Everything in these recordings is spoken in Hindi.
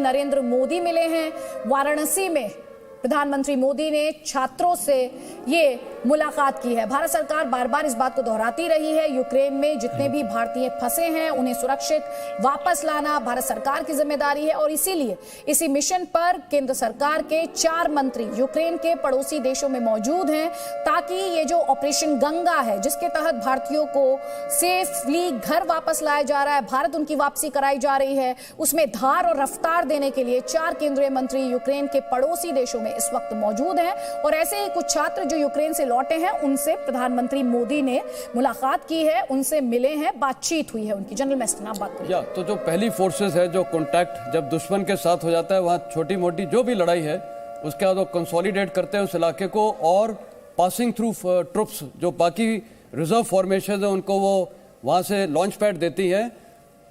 नरेंद्र मोदी मिले हैं। वाराणसी में प्रधानमंत्री मोदी ने छात्रों से ये मुलाकात की है। भारत सरकार बार बार इस बात को दोहराती रही है, यूक्रेन में जितने भी भारतीय फंसे हैं उन्हें सुरक्षित वापस लाना भारत सरकार की जिम्मेदारी है, और इसीलिए इसी मिशन पर केंद्र सरकार के 4 मंत्री यूक्रेन के पड़ोसी देशों में मौजूद हैं, ताकि ये जो ऑपरेशन गंगा है, जिसके तहत भारतीयों को सेफली घर वापस लाया जा रहा है, भारत उनकी वापसी कराई जा रही है, उसमें धार और रफ्तार देने के लिए 4 केंद्रीय मंत्री यूक्रेन के पड़ोसी देशों में इस वक्त मौजूद हैं। और ऐसे ही कुछ छात्र जो यूक्रेन से लौटे हैं, उनसे प्रधानमंत्री मोदी ने मुलाकात की है, उनसे मिले हैं, बातचीत हुई है उनकी। जनरल मेस्टन, आप बात करिए। तो जो पहली फोर्सेस है, जो कॉन्टैक्ट जब दुश्मन के साथ हो जाता है, वहाँ छोटी मोटी जो भी लड़ाई है उसके बाद वो कंसोलिडेट करते हैं उस इलाके को, और पासिंग थ्रू ट्रुप्स जो बाकी रिजर्व फॉर्मेशन है उनको वो वहाँ से लॉन्च पैड देती है,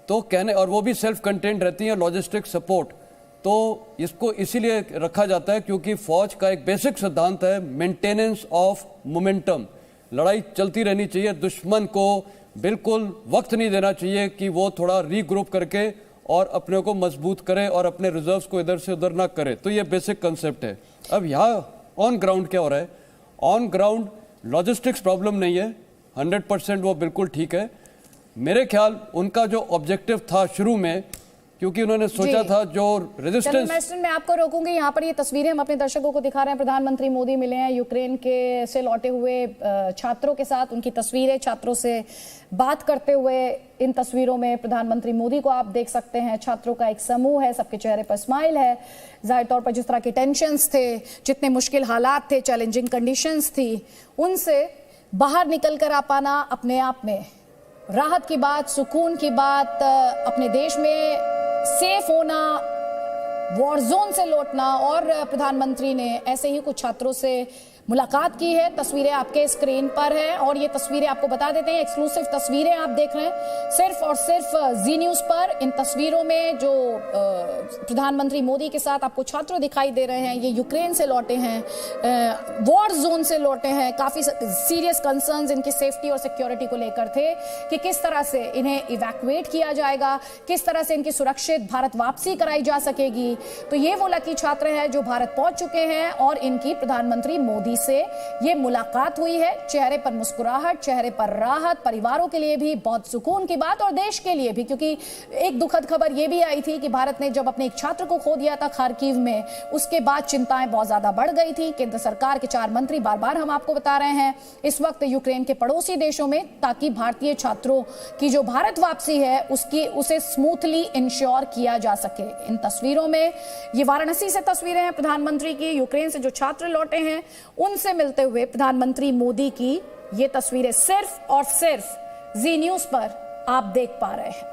तो कहने, और वो भी सेल्फ कंटेंट रहती है, लॉजिस्टिक सपोर्ट। तो इसको इसीलिए रखा जाता है क्योंकि फौज का एक बेसिक सिद्धांत है मेंटेनेंस ऑफ मोमेंटम। लड़ाई चलती रहनी चाहिए, दुश्मन को बिल्कुल वक्त नहीं देना चाहिए कि वो थोड़ा रीग्रुप करके और अपने को मजबूत करे और अपने रिजर्व्स को इधर से उधर ना करे। तो ये बेसिक कंसेप्ट है। अब यहाँ ऑन ग्राउंड क्या हो रहा है? ऑन ग्राउंड लॉजिस्टिक्स प्रॉब्लम नहीं है, 100% वो बिल्कुल ठीक है। मेरे ख्याल उनका जो ऑब्जेक्टिव था शुरू में, क्योंकि उन्होंने सोचा था जो रेजिस्टेंस। मैं आपको रोकूंगी, यहाँ पर ये तस्वीरें हम अपने दर्शकों को दिखा रहे हैं। प्रधानमंत्री मोदी मिले हैं यूक्रेन के से लौटे हुए छात्रों के साथ, उनकी तस्वीरें, छात्रों से बात करते हुए इन तस्वीरों में प्रधानमंत्री मोदी को आप देख सकते हैं। छात्रों का एक समूह है, सबके चेहरे पर स्माइल है। जाहिर तौर पर जिस तरह के टेंशंस थे, जितने मुश्किल हालात थे, चैलेंजिंग कंडीशंस थी, उनसे बाहर निकल कर आ पाना अपने आप में राहत की बात, सुकून की बात, अपने देश में सेफ होना, वॉर जोन से लौटना। और प्रधानमंत्री ने ऐसे ही कुछ छात्रों से मुलाकात की है। तस्वीरें आपके स्क्रीन पर है, और ये तस्वीरें आपको बता देते हैं, एक्सक्लूसिव तस्वीरें आप देख रहे हैं सिर्फ और सिर्फ जी न्यूज पर। इन तस्वीरों में जो प्रधानमंत्री मोदी के साथ आपको छात्र दिखाई दे रहे हैं, ये यूक्रेन से लौटे हैं, वॉर जोन से लौटे हैं। काफी सीरियस कंसर्न्स इनकी सेफ्टी और सिक्योरिटी को लेकर थे कि किस तरह से इन्हें इवैक्यूएट किया जाएगा, किस तरह से इनकी सुरक्षित भारत वापसी कराई जा सकेगी। तो ये वो लकी छात्र हैं जो भारत पहुंच चुके हैं, और इनकी प्रधानमंत्री मोदी से ये मुलाकात हुई है। चेहरे पर मुस्कुराहट, चेहरे पर राहत, परिवारों के लिए भी बहुत सुकून की बात, और देश के लिए भी, क्योंकि एक दुखद खबर यह भी आई थी कि भारत ने जब अपने एक छात्र को खो दिया था खार्किव में, उसके बाद चिंताएं बहुत ज्यादा बढ़ गई थी। केंद्र सरकार के 4 मंत्री बार बार हम आपको बता रहे हैं इस वक्त यूक्रेन के पड़ोसी देशों में, ताकि भारतीय छात्रों की जो भारत वापसी है उसे स्मूथली इंश्योर किया जा सके। इन तस्वीरों में, ये वाराणसी से तस्वीरें हैं प्रधानमंत्री की, यूक्रेन से जो छात्र लौटे हैं उनसे मिलते हुए प्रधानमंत्री मोदी की ये तस्वीरें सिर्फ और सिर्फ जी न्यूज पर आप देख पा रहे हैं।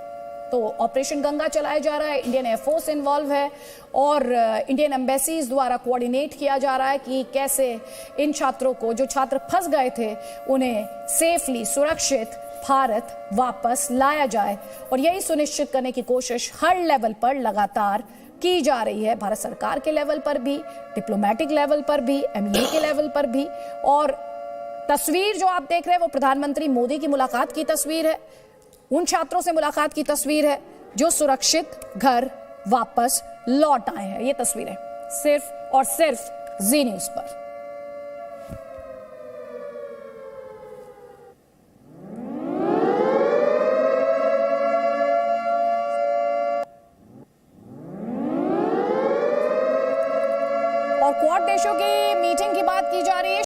तो ऑपरेशन गंगा चलाया जा रहा है, इंडियन एयरफोर्स इन्वॉल्व है, और इंडियन एम्बेसीज द्वारा कोऑर्डिनेट किया जा रहा है कि कैसे इन छात्रों को, जो छात्र फंस गए थे, उन्हें सेफली, सुरक्षित भारत वापस लाया जाए। और यही सुनिश्चित करने की कोशिश हर लेवल पर लगातार की जा रही है, भारत सरकार के लेवल पर भी, डिप्लोमेटिक लेवल पर भी, एमईए के लेवल पर भी। और तस्वीर जो आप देख रहे हैं वो प्रधानमंत्री मोदी की मुलाकात की तस्वीर है, उन छात्रों से मुलाकात की तस्वीर है जो सुरक्षित घर वापस लौट आए हैं। ये तस्वीरें सिर्फ और सिर्फ जी न्यूज पर। और क्वाड देशों की मीटिंग की बात की जा रही है।